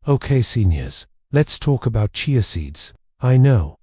Okay seniors, let's talk about chia seeds. I know,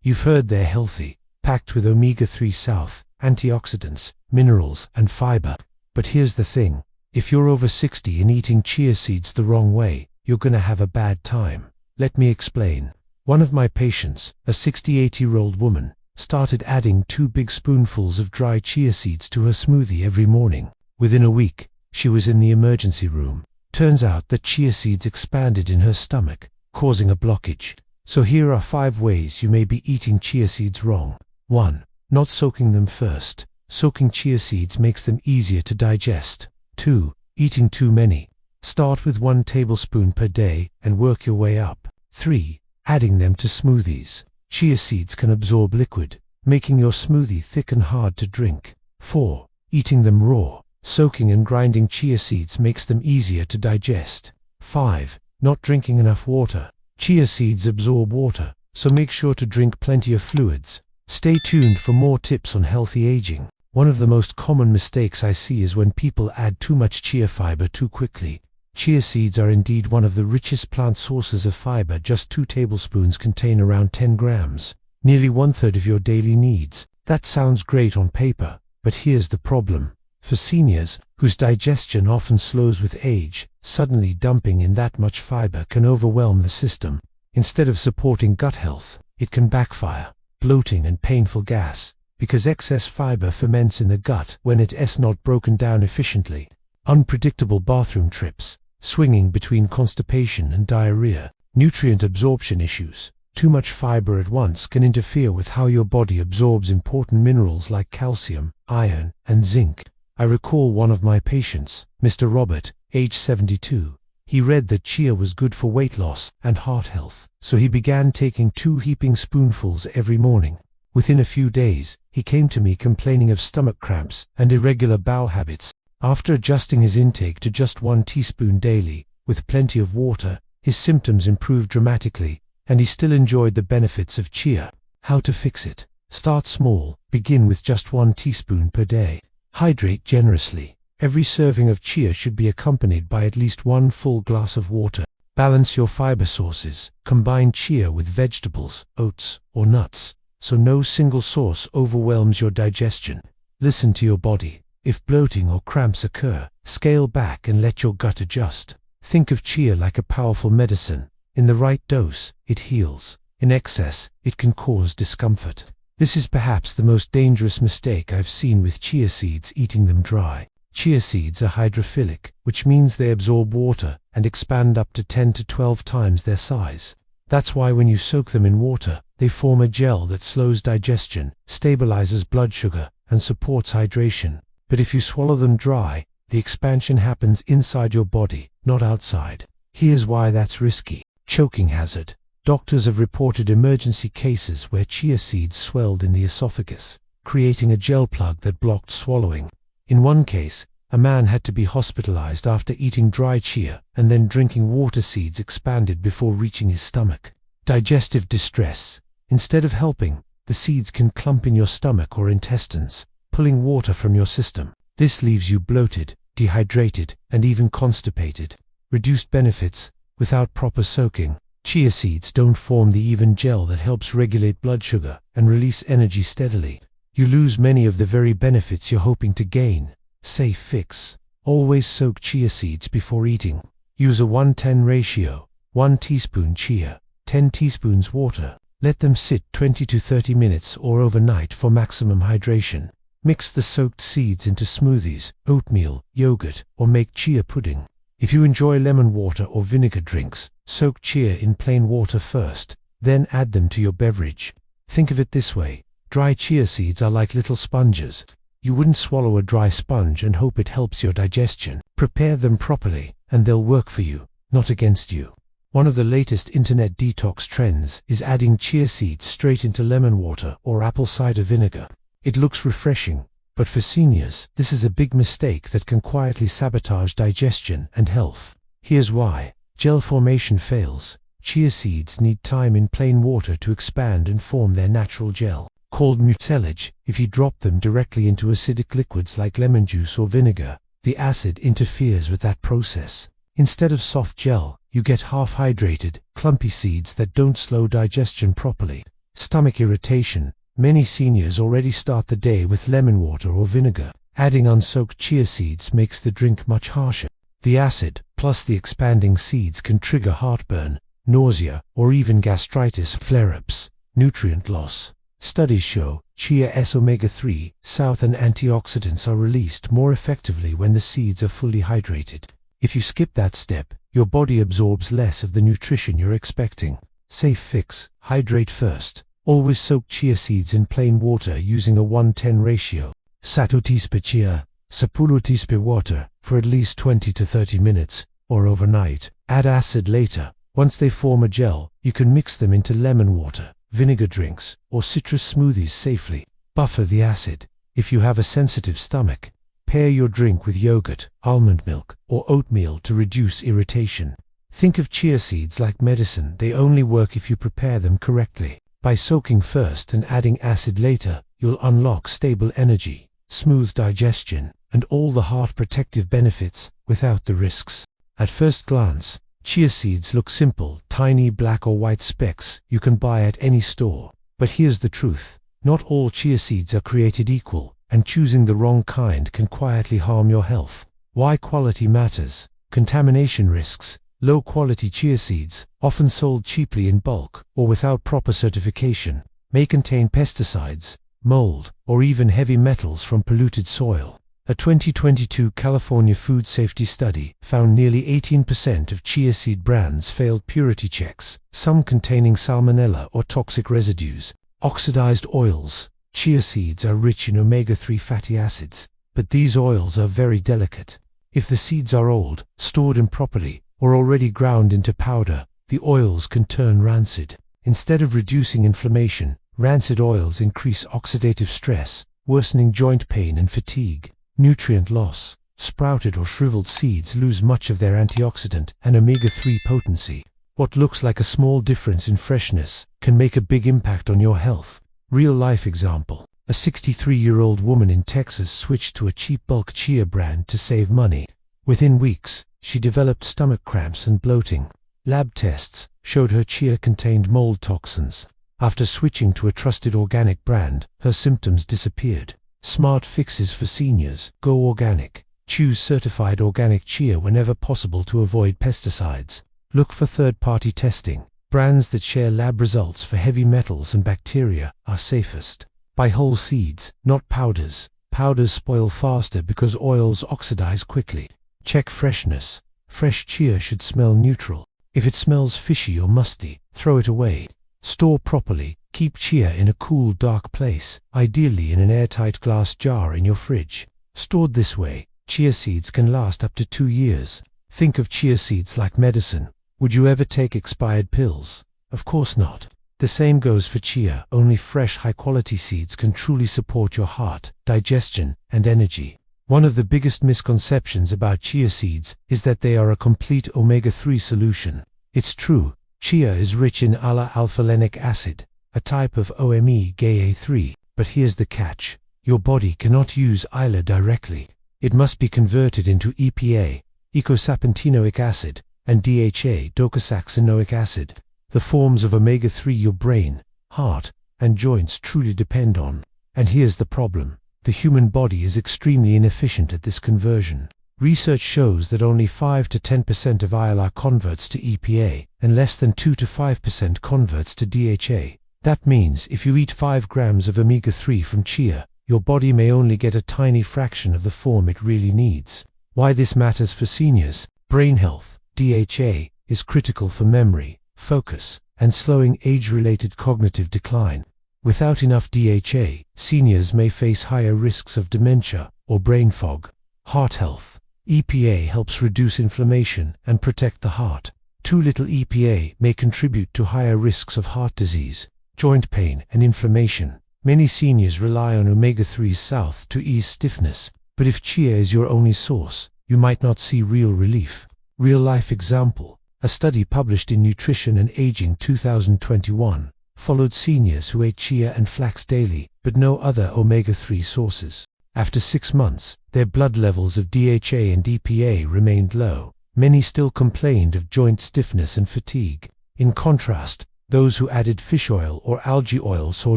you've heard they're healthy, packed with omega-3 south, antioxidants, minerals, and fiber. But here's the thing, if you're over 60 and eating chia seeds the wrong way, you're gonna have a bad time. Let me explain. One of my patients, a 68-year-old woman, started adding 2 big spoonfuls of dry chia seeds to her smoothie every morning. Within a week, she was in the emergency room. Turns out that chia seeds expanded in her stomach, causing a blockage. So here are 5 ways you may be eating chia seeds wrong. 1. Not soaking them first. Soaking chia seeds makes them easier to digest. 2. Eating too many. Start with 1 tablespoon per day and work your way up. 3. Adding them to smoothies. Chia seeds can absorb liquid, making your smoothie thick and hard to drink. 4. Eating them raw. Soaking and grinding chia seeds makes them easier to digest. 5. Not drinking enough water. Chia seeds absorb water, so make sure to drink plenty of fluids. Stay tuned for more tips on healthy aging. One of the most common mistakes I see is when people add too much chia fiber too quickly. Chia seeds are indeed one of the richest plant sources of fiber. Just 2 tablespoons contain around 10 grams, nearly 1/3 of your daily needs. That sounds great on paper, but here's the problem. For seniors, whose digestion often slows with age, suddenly dumping in that much fiber can overwhelm the system. Instead of supporting gut health, it can backfire. Bloating and painful gas, because excess fiber ferments in the gut when it is not broken down efficiently. Unpredictable bathroom trips, swinging between constipation and diarrhea. Nutrient absorption issues. Too much fiber at once can interfere with how your body absorbs important minerals like calcium, iron, and zinc. I recall one of my patients, Mr. Robert, age 72. He read that chia was good for weight loss and heart health, so he began taking 2 heaping spoonfuls every morning. Within a few days, he came to me complaining of stomach cramps and irregular bowel habits. After adjusting his intake to just 1 teaspoon daily, with plenty of water, his symptoms improved dramatically, and he still enjoyed the benefits of chia. How to fix it? Start small. Begin with just 1 teaspoon per day. Hydrate generously. Every serving of chia should be accompanied by at least 1 full glass of water. Balance your fiber sources. Combine chia with vegetables, oats, or nuts, so no single source overwhelms your digestion. Listen to your body. If bloating or cramps occur, scale back and let your gut adjust. Think of chia like a powerful medicine. In the right dose, it heals. In excess, it can cause discomfort. This is perhaps the most dangerous mistake I've seen with chia seeds: eating them dry. Chia seeds are hydrophilic, which means they absorb water and expand up to 10 to 12 times their size. That's why when you soak them in water, they form a gel that slows digestion, stabilizes blood sugar, and supports hydration. But if you swallow them dry, the expansion happens inside your body, not outside. Here's why that's risky. Choking hazard. Doctors have reported emergency cases where chia seeds swelled in the esophagus, creating a gel plug that blocked swallowing. In one case, a man had to be hospitalized after eating dry chia and then drinking water. Seeds expanded before reaching his stomach. Digestive distress. Instead of helping, the seeds can clump in your stomach or intestines, pulling water from your system. This leaves you bloated, dehydrated, and even constipated. Reduced benefits. Without proper soaking, chia seeds don't form the even gel that helps regulate blood sugar and release energy steadily. You lose many of the very benefits you're hoping to gain. Safe fix. Always soak chia seeds before eating. Use a 1:10 ratio. 1 teaspoon chia, 10 teaspoons water. Let them sit 20 to 30 minutes or overnight for maximum hydration. Mix the soaked seeds into smoothies, oatmeal, yogurt, or make chia pudding. If you enjoy lemon water or vinegar drinks, soak chia in plain water first, then add them to your beverage. Think of it this way. Dry chia seeds are like little sponges. You wouldn't swallow a dry sponge and hope it helps your digestion. Prepare them properly, and they'll work for you, not against you. One of the latest internet detox trends is adding chia seeds straight into lemon water or apple cider vinegar. It looks refreshing, but for seniors, this is a big mistake that can quietly sabotage digestion and health. Here's why. Gel formation fails. Chia seeds need time in plain water to expand and form their natural gel, called mucilage. If you drop them directly into acidic liquids like lemon juice or vinegar, the acid interferes with that process. Instead of soft gel, you get half-hydrated, clumpy seeds that don't slow digestion properly. Stomach irritation. Many seniors already start the day with lemon water or vinegar. Adding unsoaked chia seeds makes the drink much harsher. The acid, plus the expanding seeds, can trigger heartburn, nausea, or even gastritis flare-ups. Nutrient loss. Studies show Chia's omega-3, south and antioxidants are released more effectively when the seeds are fully hydrated. If you skip that step, your body absorbs less of the nutrition you're expecting. Safe fix: hydrate first. Always soak chia seeds in plain water using a 1:10 ratio. 1 teaspoon chia, 10 teaspoon water, for at least 20 to 30 minutes, or overnight. Add acid later. Once they form a gel, you can mix them into lemon water, vinegar drinks, or citrus smoothies safely. Buffer the acid. If you have a sensitive stomach, pair your drink with yogurt, almond milk, or oatmeal to reduce irritation. Think of chia seeds like medicine. They only work if you prepare them correctly. By soaking first and adding acid later, you'll unlock stable energy, smooth digestion, and all the heart protective benefits without the risks. At first glance, chia seeds look simple, tiny black or white specks you can buy at any store. But here's the truth: not all chia seeds are created equal, and choosing the wrong kind can quietly harm your health. Why quality matters. Contamination risks. Low-quality chia seeds, often sold cheaply in bulk or without proper certification, may contain pesticides, mold, or even heavy metals from polluted soil. A 2022 California food safety study found nearly 18% of chia seed brands failed purity checks, some containing salmonella or toxic residues. Oxidized oils. Chia seeds are rich in omega-3 fatty acids, but these oils are very delicate. If the seeds are old, stored improperly, or already ground into powder, the oils can turn rancid. Instead of reducing inflammation, rancid oils increase oxidative stress, worsening joint pain and fatigue. Nutrient loss. Sprouted or shriveled seeds lose much of their antioxidant and omega-3 potency. What looks like a small difference in freshness can make a big impact on your health. Real-life example. A 63-year-old woman in Texas switched to a cheap bulk chia brand to save money. Within weeks, she developed stomach cramps and bloating. Lab tests showed her chia contained mold toxins. After switching to a trusted organic brand, her symptoms disappeared. Smart fixes for seniors. Go organic. Choose certified organic chia whenever possible to avoid pesticides. Look for third-party testing. Brands that share lab results for heavy metals and bacteria are safest. Buy whole seeds, not powders. Powders spoil faster because oils oxidize quickly. Check freshness. Fresh chia should smell neutral. If it smells fishy or musty, throw it away. Store properly. Keep chia in a cool, dark place, ideally in an airtight glass jar in your fridge. Stored this way, chia seeds can last up to 2 years. Think of chia seeds like medicine. Would you ever take expired pills? Of course not. The same goes for chia. Only fresh, high-quality seeds can truly support your heart, digestion, and energy. One of the biggest misconceptions about chia seeds is that they are a complete omega-3 solution. It's true, chia is rich in alpha-linoleic acid, a type of omega-3, but here's the catch. Your body cannot use ALA directly. It must be converted into EPA, eicosapentaenoic acid, and DHA, docosahexaenoic acid, the forms of omega-3 your brain, heart, and joints truly depend on. And here's the problem. The human body is extremely inefficient at this conversion. Research shows that only 5 to 10% of ALA converts to EPA, and less than 2 to 5% converts to DHA. That means if you eat 5 grams of omega-3 from chia, your body may only get a tiny fraction of the form it really needs. Why this matters for seniors? Brain health. DHA is critical for memory, focus, and slowing age-related cognitive decline. Without enough DHA, seniors may face higher risks of dementia or brain fog. Heart health. EPA helps reduce inflammation and protect the heart. Too little EPA may contribute to higher risks of heart disease, joint pain, and inflammation. Many seniors rely on omega-3 south to ease stiffness, but if chia is your only source, you might not see real relief. Real-life example. A study published in Nutrition and Aging 2021 followed seniors who ate chia and flax daily, but no other omega-3 sources. After 6 months, their blood levels of DHA and EPA remained low, many still complained of joint stiffness and fatigue. In contrast, those who added fish oil or algae oil saw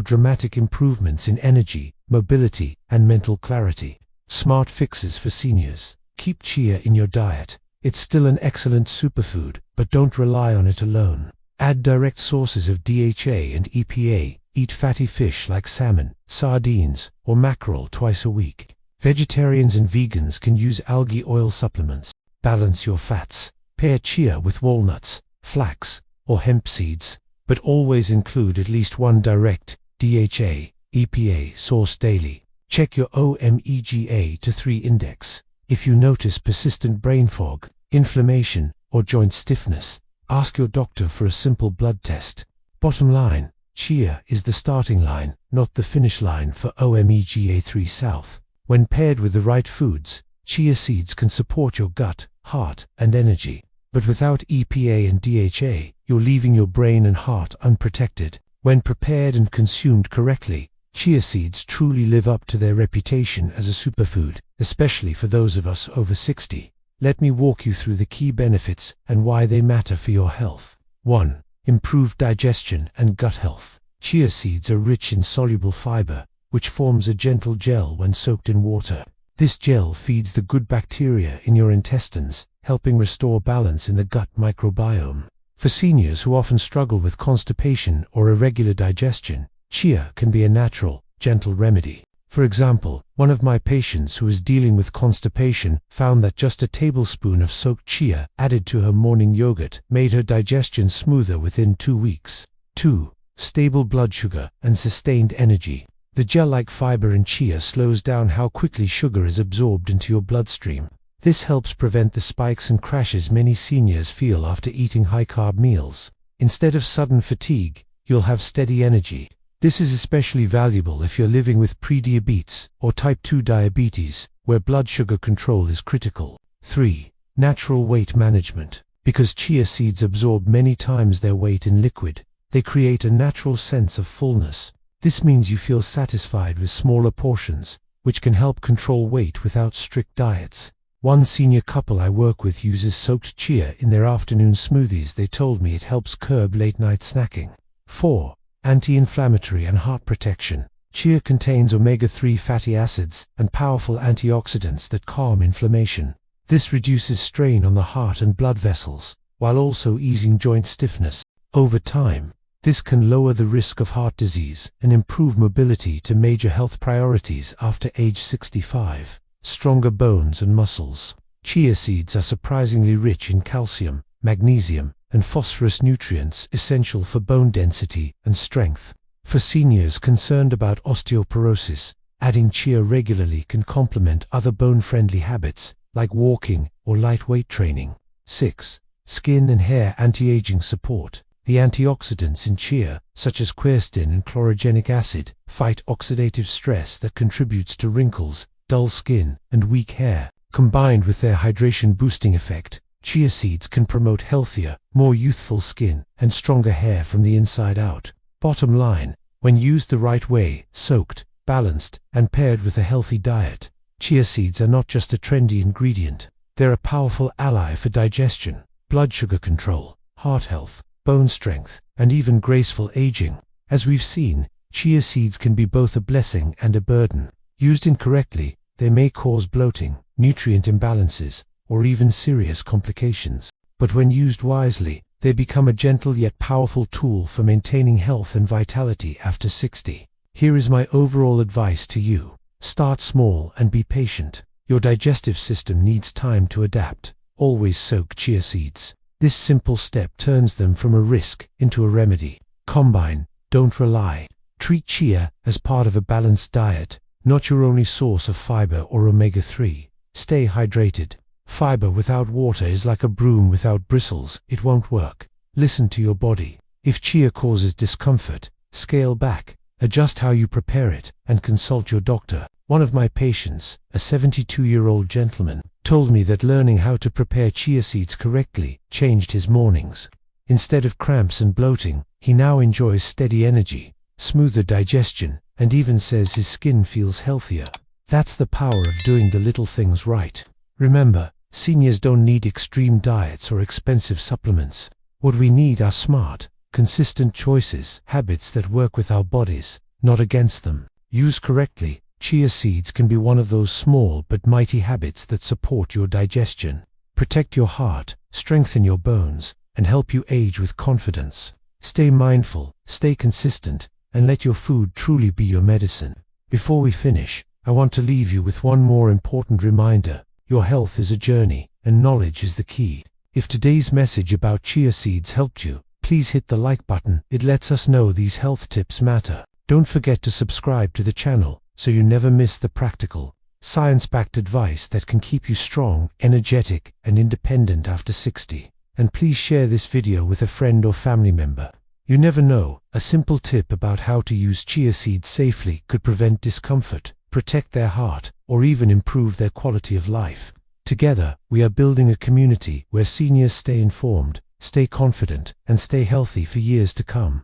dramatic improvements in energy, mobility, and mental clarity. Smart fixes for seniors. Keep chia in your diet. It's still an excellent superfood, but don't rely on it alone. Add direct sources of DHA and EPA. Eat fatty fish like salmon, sardines, or mackerel twice a week. Vegetarians and vegans can use algae oil supplements. Balance your fats. Pair chia with walnuts, flax, or hemp seeds, but always include at least one direct DHA, EPA source daily. Check your omega-3 index. If you notice persistent brain fog, inflammation, or joint stiffness, ask your doctor for a simple blood test. Bottom line, chia is the starting line, not the finish line for omega-3 South. When paired with the right foods, chia seeds can support your gut, heart, and energy. But without EPA and DHA, you're leaving your brain and heart unprotected. When prepared and consumed correctly, chia seeds truly live up to their reputation as a superfood, especially for those of us over 60. Let me walk you through the key benefits and why they matter for your health. 1. Improved digestion and gut health. Chia seeds are rich in soluble fiber, which forms a gentle gel when soaked in water. This gel feeds the good bacteria in your intestines, helping restore balance in the gut microbiome. For seniors who often struggle with constipation or irregular digestion, chia can be a natural, gentle remedy. For example, one of my patients who is dealing with constipation found that just a tablespoon of soaked chia added to her morning yogurt made her digestion smoother within 2 weeks. 2. Stable blood sugar and sustained energy. The gel-like fiber in chia slows down how quickly sugar is absorbed into your bloodstream. This helps prevent the spikes and crashes many seniors feel after eating high-carb meals. Instead of sudden fatigue, you'll have steady energy. This is especially valuable if you're living with prediabetes or type 2 diabetes, where blood sugar control is critical. 3. Natural weight management. Because chia seeds absorb many times their weight in liquid, they create a natural sense of fullness. This means you feel satisfied with smaller portions, which can help control weight without strict diets. One senior couple I work with uses soaked chia in their afternoon smoothies. They told me it helps curb late-night snacking. 4. Anti-inflammatory and heart protection. Chia contains omega-3 fatty acids and powerful antioxidants that calm inflammation. This reduces strain on the heart and blood vessels, while also easing joint stiffness. Over time, this can lower the risk of heart disease and improve mobility to major health priorities after age 65. Stronger bones and muscles. Chia seeds are surprisingly rich in calcium, magnesium, and phosphorus nutrients essential for bone density and strength. For seniors concerned about osteoporosis, adding chia regularly can complement other bone-friendly habits like walking or light weight training. 6. Skin and hair anti-aging support. The antioxidants in chia, such as quercetin and chlorogenic acid, fight oxidative stress that contributes to wrinkles, dull skin, and weak hair. Combined with their hydration-boosting effect, chia seeds can promote healthier, more youthful skin and stronger hair from the inside out. Bottom line, when used the right way, soaked, balanced, and paired with a healthy diet, chia seeds are not just a trendy ingredient. They're a powerful ally for digestion, blood sugar control, heart health, bone strength, and even graceful aging. As we've seen, chia seeds can be both a blessing and a burden. Used incorrectly, they may cause bloating, nutrient imbalances, or even serious complications. But when used wisely, they become a gentle yet powerful tool for maintaining health and vitality after 60. Here is my overall advice to you. Start small and be patient. Your digestive system needs time to adapt. Always soak chia seeds. This simple step turns them from a risk into a remedy. Combine, don't rely. Treat chia as part of a balanced diet, not your only source of fiber or omega-3. Stay hydrated. Fiber without water is like a broom without bristles. It won't work. Listen to your body. If chia causes discomfort, scale back, adjust how you prepare it, and consult your doctor. One of my patients, a 72-year-old gentleman, told me that learning how to prepare chia seeds correctly changed his mornings. Instead of cramps and bloating, he now enjoys steady energy, smoother digestion, and even says his skin feels healthier. That's the power of doing the little things right. Remember, Seniors don't need extreme diets or expensive supplements. What we need are smart, consistent choices, habits that work with our bodies, not against them. Used correctly, chia seeds can be one of those small but mighty habits that support your digestion, protect your heart, strengthen your bones, and help you age with confidence. Stay mindful, stay consistent, and let your food truly be your medicine. Before we finish, I want to leave you with one more important reminder. Your health is a journey, and knowledge is the key. If today's message about chia seeds helped you, please hit the like button. It lets us know these health tips matter. Don't forget to subscribe to the channel so you never miss the practical, science-backed advice that can keep you strong, energetic, and independent after 60. And please share this video with a friend or family member. You never know, a simple tip about how to use chia seeds safely could prevent discomfort, protect their heart, or even improve their quality of life. Together, we are building a community where seniors stay informed, stay confident, and stay healthy for years to come.